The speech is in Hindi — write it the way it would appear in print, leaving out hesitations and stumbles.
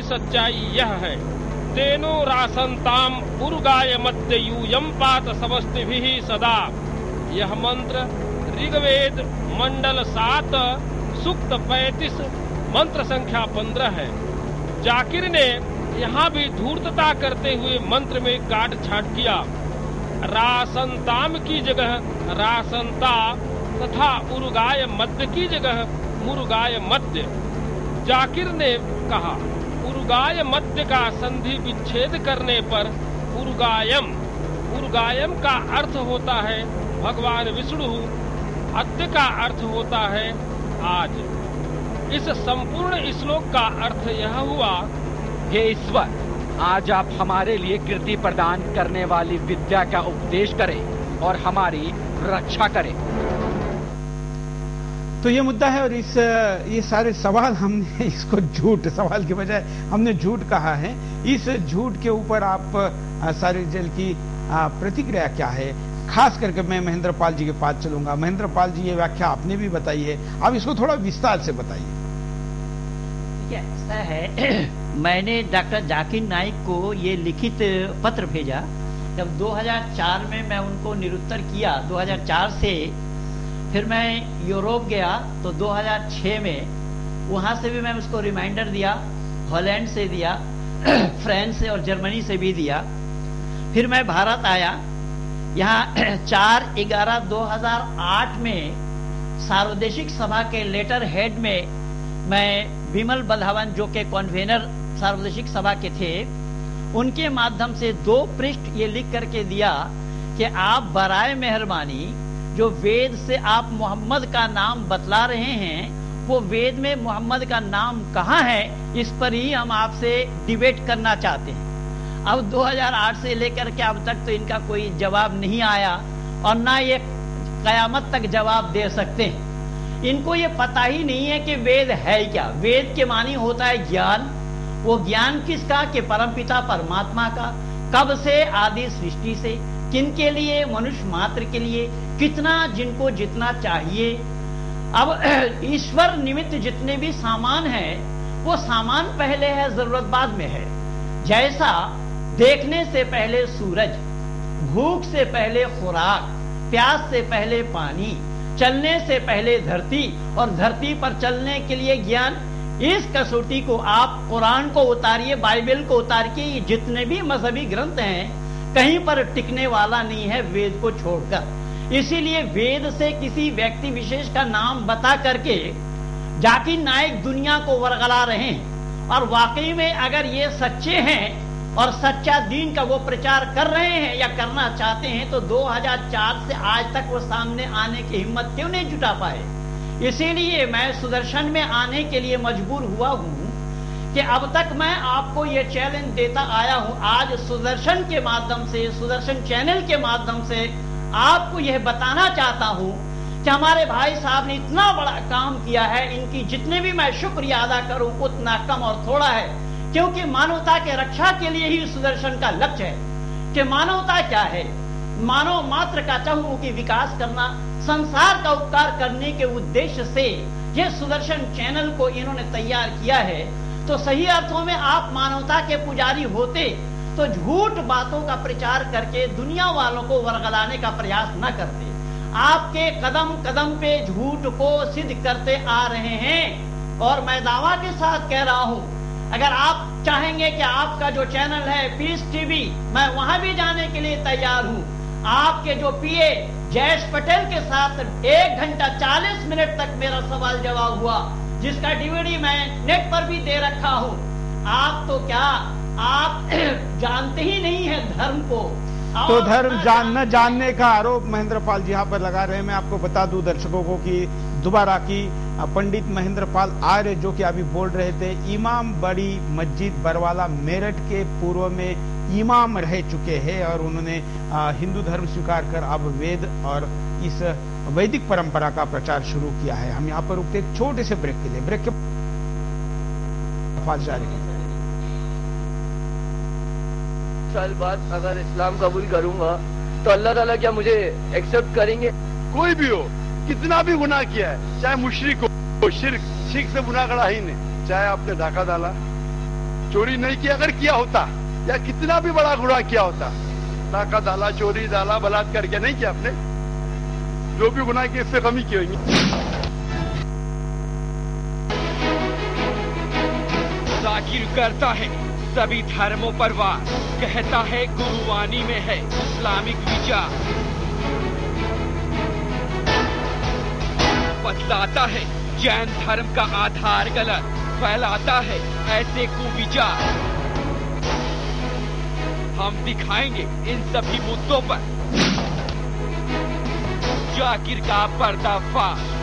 सच्चाई यह है, तेनो रासंताम उर्गाय मध्य यूयम पात समस्तिभिः सदा। यह मंत्र ऋग्वेद मंडल 7 सूक्त 35 मंत्र संख्या 15 है। जाकिर ने यहाँ भी धूर्तता करते हुए मंत्र में काट छाट किया। रासंताम की जगह रासंता तथा उर्गाय मध्य की जगह मुर्गाय मध्य। जाकिर ने कहा, उर्गाय मध्य का संधि विच्छेद करने पर उर्गायम, उर्गायम का अर्थ होता है भगवान विष्णु, अद्य का अर्थ होता है आज। इस संपूर्ण श्लोक का अर्थ यह हुआ, हे ईश्वर, आज आप हमारे लिए कीर्ति प्रदान करने वाली विद्या का उपदेश करें और हमारी रक्षा करें। तो ये मुद्दा है और ये सारे सवाल हमने इसको झूठ, सवाल के बजाय हमने झूठ कहा है। इस झूठ के ऊपर आप सारे जल की प्रतिक्रिया क्या है? खास करके मैं महेंद्र पाल जी के पास चलूंगा। महेंद्र पाल जी, ये व्याख्या आपने भी बताई है, आप इसको थोड़ा विस्तार से बताइए। ऐसा है, मैंने डॉक्टर जाकिर नाइक को ये लिखित पत्र भेजा जब 2004 में मैं उनको निरुत्तर किया। 2004 से फिर मैं यूरोप गया तो 2006 में वहां से भी मैं उसको रिमाइंडर दिया, हॉलैंड से दिया, फ्रांस से और जर्मनी से भी दिया। फिर मैं भारत आया। यहाँ 4/11/2008 में सार्वदेशिक सभा के लेटर हेड में मैं विमल बधावन, जो के कन्वेनर सार्वदेशिक सभा के थे, उनके माध्यम से 2 पृष्ठ ये लिख करके दिया कि आप बराए मेहरबानी जो वेद से आप मोहम्मद का नाम बतला रहे हैं, वो वेद में मोहम्मद का नाम कहाँ है, इस पर ही हम आपसे डिबेट करना चाहते हैं। अब 2008 से लेकर के अब तक तो इनका कोई जवाब नहीं आया और ना ये कयामत तक जवाब दे सकते हैं। इनको ये पता ही नहीं है कि वेद है क्या। वेद के मानी होता है ज्ञान। वो ज्ञान किसका? कि परमपिता परमात्मा का। कब से? आदि सृष्टि से। किनके लिए? मनुष्य मात्र के लिए। कितना? जिनको जितना चाहिए। अब ईश्वर निमित्त जितने भी सामान है, वो सामान पहले है, जरूरत बाद में है। जैसा देखने से पहले सूरज, भूख से पहले खुराक, प्यास से पहले पानी, चलने से पहले धरती और धरती पर चलने के लिए ज्ञान। इस कसौटी को आप कुरान को उतारिए, बाइबल को उतारिए, ये जितने भी मजहबी ग्रंथ हैं कहीं पर टिकने वाला नहीं है वेद को छोड़कर। इसीलिए वेद से किसी व्यक्ति विशेष का नाम बता करके जाकिर नाइक दुनिया को वरगला रहे हैं। और वाकई में अगर ये सच्चे हैं और सच्चा दीन का वो प्रचार कर रहे हैं या करना चाहते हैं, तो 2004 से आज तक वो सामने आने की हिम्मत क्यों नहीं जुटा पाए? इसीलिए मैं सुदर्शन में आने के लिए मजबूर हुआ हूं कि अब तक मैं आपको ये चैलेंज देता आया हूं। आज सुदर्शन के माध्यम से, सुदर्शन चैनल के माध्यम से आपको यह बताना चाहता हूं कि हमारे भाई साहब ने इतना बड़ा काम किया है। इनकी जितने भी मैं शुक्रिया अदा करूं उतना कम और थोड़ा है, क्योंकि मानवता के रक्षा के लिए ही सुदर्शन का लक्ष्य है। कि मानवता क्या है? मानव मात्र का चहुमुखी विकास करना, संसार का उपकार करने के उद्देश्य से यह सुदर्शन चैनल को इन्होंने तैयार किया है। तो सही अर्थों में आप मानवता के पुजारी होते तो झूठ बातों का प्रचार करके दुनिया वालों को वरगलाने का प्रयास न करते। आपके कदम कदम पे झूठ को सिद्ध करते आ रहे हैं। और मैं दावा के साथ कह रहा हूं, अगर आप चाहेंगे कि आपका जो चैनल है पीस टीवी, मैं वहां भी जाने के लिए तैयार हूं। आपके जो पीए जयेश पटेल के साथ 1 घंटा 40 मिनट तक मेरा सवाल जवाब हुआ, जिसका डीवीडी मैं नेट पर भी दे रखा हूं। आप तो क्या, आप जानते ही नहीं है धर्म को। तो धर्म न जानने का आरोप महेंद्र पाल जी यहाँ पर लगा रहे हैं। मैं आपको बता दूं दर्शकों को कि दोबारा की पंडित महेंद्र पाल आर्य, जो कि अभी बोल रहे थे, इमाम बड़ी मस्जिद बरवाला मेरठ के पूर्व में इमाम रह चुके हैं और उन्होंने हिंदू धर्म स्वीकार कर अब वेद और इस वैदिक परंपरा का प्रचार शुरू किया है। हम यहाँ पर रुकते एक छोटे से ब्रेक के लिए। ब्रेक के बाद जारी साल बाद अगर इस्लाम कबूल करूंगा तो अल्लाह ताला क्या मुझे एक्सेप्ट करेंगे? कोई भी हो, कितना भी गुनाह किया है, चाहे मुशरिक हो, शिर्क से गुनाह करा ही नहीं, चाहे आपने धक्का डाला, चोरी नहीं किया, अगर किया होता या कितना भी बड़ा गुनाह किया होता, डाका डाला, चोरी डाला, बलात्कार किया, नहीं किया आपने, जो भी गुनाह किए इससे कमी की होगी। जाकिर करता है सभी धर्मों पर वार, कहता है गुरुवाणी में है इस्लामिक विचार, बतलाता है जैन धर्म का आधार गलत, फैलाता है ऐसे कुविचार। हम दिखाएंगे इन सभी मुद्दों पर जाकिर का पर्दाफाश।